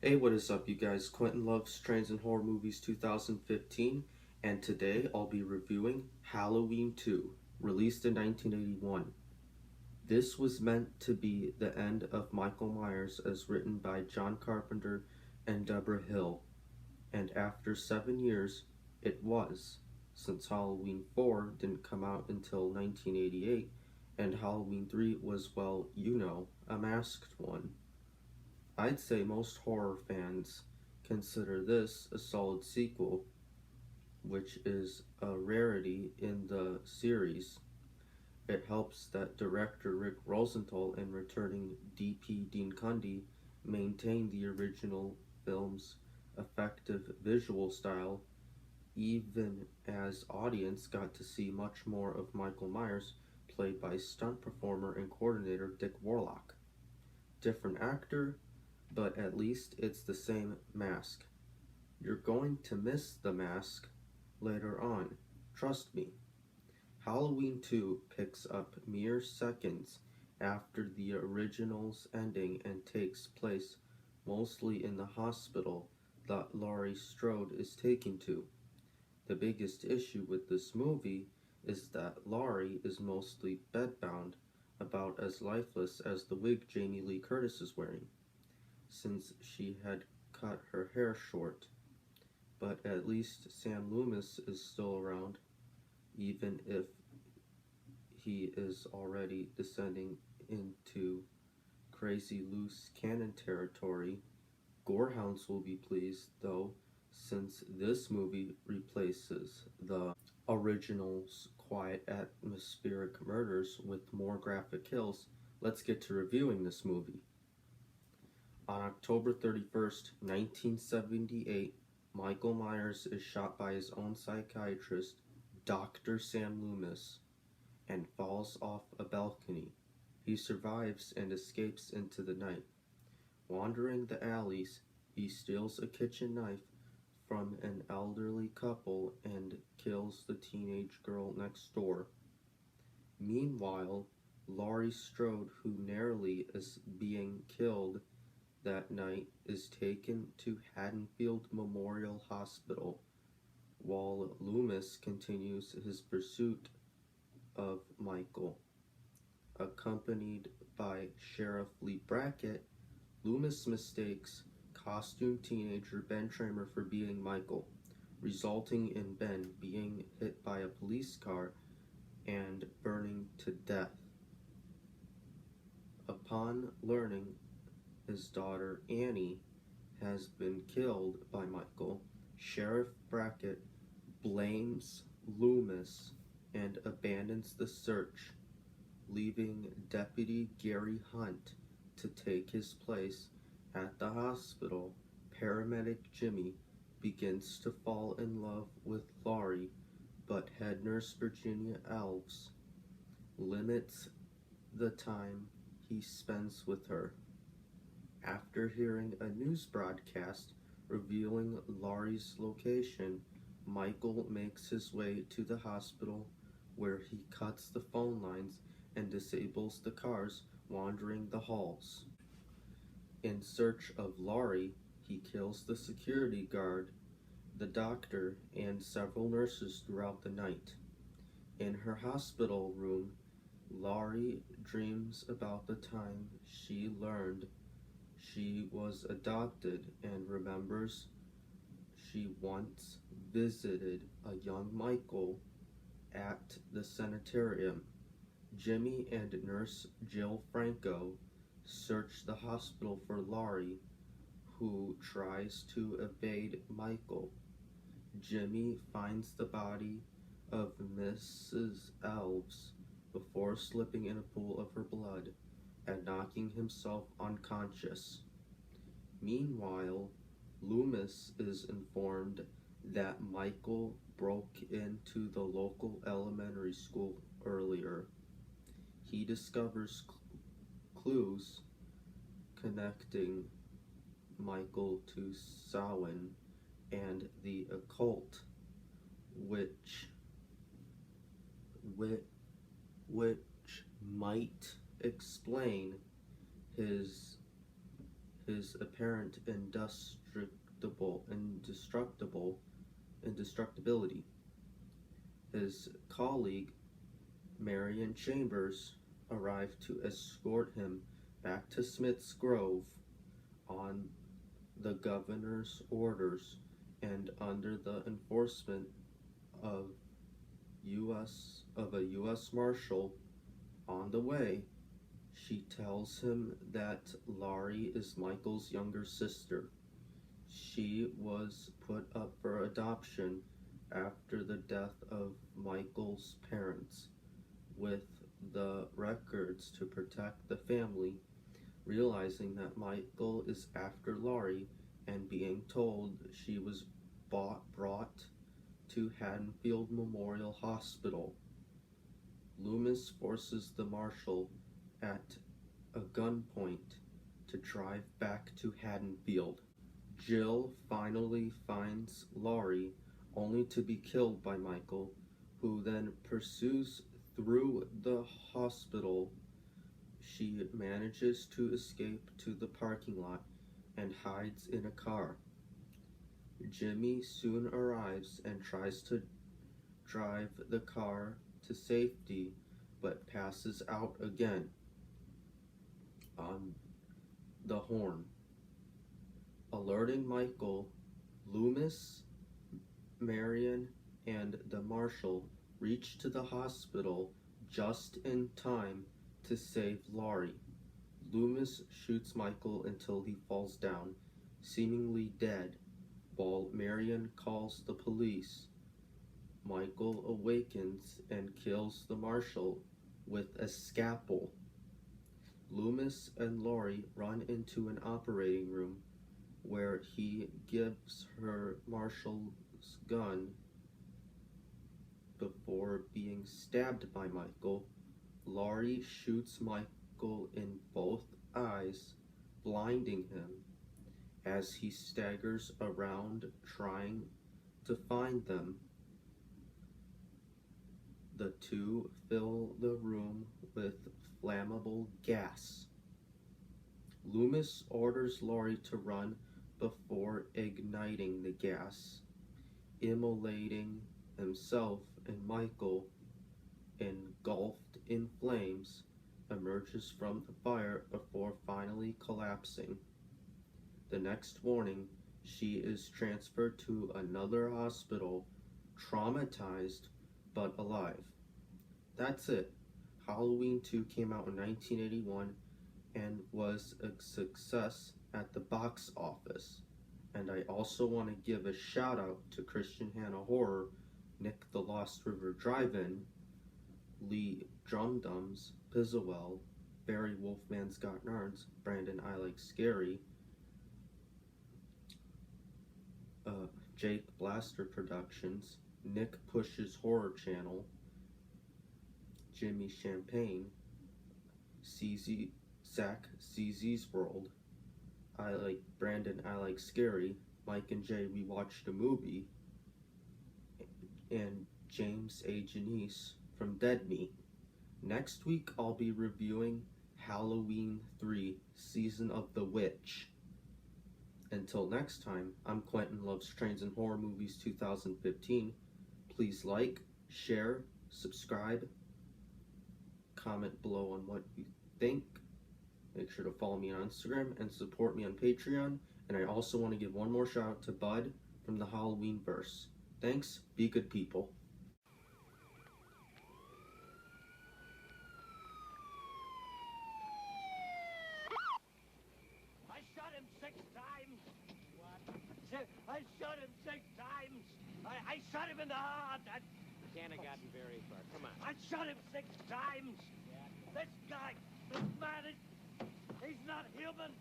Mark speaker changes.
Speaker 1: Hey, what is up, you guys? Quentin loves Trains and Horror Movies 2015, and today I'll be reviewing Halloween 2, released in 1981. This was meant to be the end of Michael Myers as written by John Carpenter and Deborah Hill, and after 7 years, it was, since Halloween 4 didn't come out until 1988, and Halloween 3 was, well, a masked one. I'd say most horror fans consider this a solid sequel, which is a rarity in the series. It helps that director Rick Rosenthal and returning DP Dean Cundey maintained the original film's effective visual style, even as audience got to see much more of Michael Myers, played by stunt performer and coordinator Dick Warlock. Different actor, but at least it's the same mask. You're going to miss the mask later on, trust me. Halloween 2 picks up mere seconds after the original's ending and takes place mostly in the hospital that Laurie Strode is taken to. The biggest issue with this movie is that Laurie is mostly bedbound, about as lifeless as the wig Jamie Lee Curtis is wearing, since she had cut her hair short. But at least Sam Loomis is still around, even if he is already descending into crazy loose cannon territory. Gorehounds will be pleased, though, since this movie replaces the original's quiet atmospheric murders with more graphic kills. Let's get to reviewing this movie. On October 31st, 1978, Michael Myers is shot by his own psychiatrist, Dr. Sam Loomis, and falls off a balcony. He survives and escapes into the night. Wandering the alleys, he steals a kitchen knife from an elderly couple and kills the teenage girl next door. Meanwhile, Laurie Strode, who narrowly is being killed that night, is taken to Haddonfield Memorial Hospital, while Loomis continues his pursuit of Michael. Accompanied by Sheriff Lee Brackett, Loomis mistakes costume teenager Ben Tramer for being Michael, resulting in Ben being hit by a police car and burning to death. Upon learning his daughter Annie has been killed by Michael, Sheriff Brackett blames Loomis and abandons the search, leaving Deputy Gary Hunt to take his place. At the hospital, paramedic Jimmy begins to fall in love with Laurie, but head nurse Virginia Alves limits the time he spends with her. After hearing a news broadcast revealing Laurie's location, Michael makes his way to the hospital, where he cuts the phone lines and disables the cars wandering the halls. In search of Laurie, he kills the security guard, the doctor, and several nurses throughout the night. In her hospital room, Laurie dreams about the time she learned she was adopted and remembers she once visited a young Michael at the sanitarium. Jimmy and nurse Jill Franco search the hospital for Laurie, who tries to evade Michael. Jimmy finds the body of Mrs. Alves before slipping in a pool of her blood and knocking himself unconscious. Meanwhile, Loomis is informed that Michael broke into the local elementary school earlier. He discovers clues connecting Michael to Samhain and the occult, which which, which might explain his his apparent indestructibility. His colleague, Marion Chambers, arrived to escort him back to Smith's Grove on the governor's orders and under the enforcement of a U.S. Marshal. On the way, she tells him that Laurie is Michael's younger sister. She was put up for adoption after the death of Michael's parents, with the records to protect the family. Realizing that Michael is after Laurie and being told she was brought to Haddonfield Memorial Hospital, Loomis forces the marshal at a gunpoint to drive back to Haddonfield. Jill finally finds Laurie, only to be killed by Michael, who then pursues through the hospital. She manages to escape to the parking lot and hides in a car. Jimmy soon arrives and tries to drive the car to safety, but passes out again on the horn. Alerting Michael, Loomis, Marion, and the marshal reach to the hospital just in time to save Laurie. Loomis shoots Michael until he falls down, seemingly dead, while Marion calls the police. Michael awakens and kills the marshal with a scalpel. Loomis and Laurie run into an operating room where he gives her Marshall's gun before being stabbed by Michael. Laurie shoots Michael in both eyes, blinding him as he staggers around trying to find them. The two fill the room with flammable gas. Loomis orders Laurie to run before igniting the gas, immolating himself, and Michael, engulfed in flames, emerges from the fire before finally collapsing. The next morning, she is transferred to another hospital, traumatized but alive. That's it. Halloween 2 came out in 1981 and was a success at the box office. And I also want to give a shout out to Christian Hannah Horror, Nick the Lost River Drive-In, Lee Drumdums, Pizzawell, Barry Wolfman Scott Narns, Brandon I Like Scary, Jake Blaster Productions, Nick Push's Horror Channel, Jimmy Champagne, Zach CZ's World, Brandon I Like Scary, Mike and Jay We Watched a Movie, and James A. Janice from Dead Meat. Next week I'll be reviewing Halloween 3 Season of the Witch. Until next time, I'm Quentin Loves Trains and Horror Movies 2015. Please like, share, subscribe, comment below on what you think. Make sure to follow me on Instagram and support me on Patreon. And I also want to give one more shout out to Bud from the Halloween Verse. Thanks, be good people.
Speaker 2: I shot him 6 times. What? I shot him 6 times. I shot him in the heart.
Speaker 3: Can't have gotten very far. Come on.
Speaker 2: I shot him 6 times.
Speaker 3: Yeah.
Speaker 2: This guy, this man, he's not human.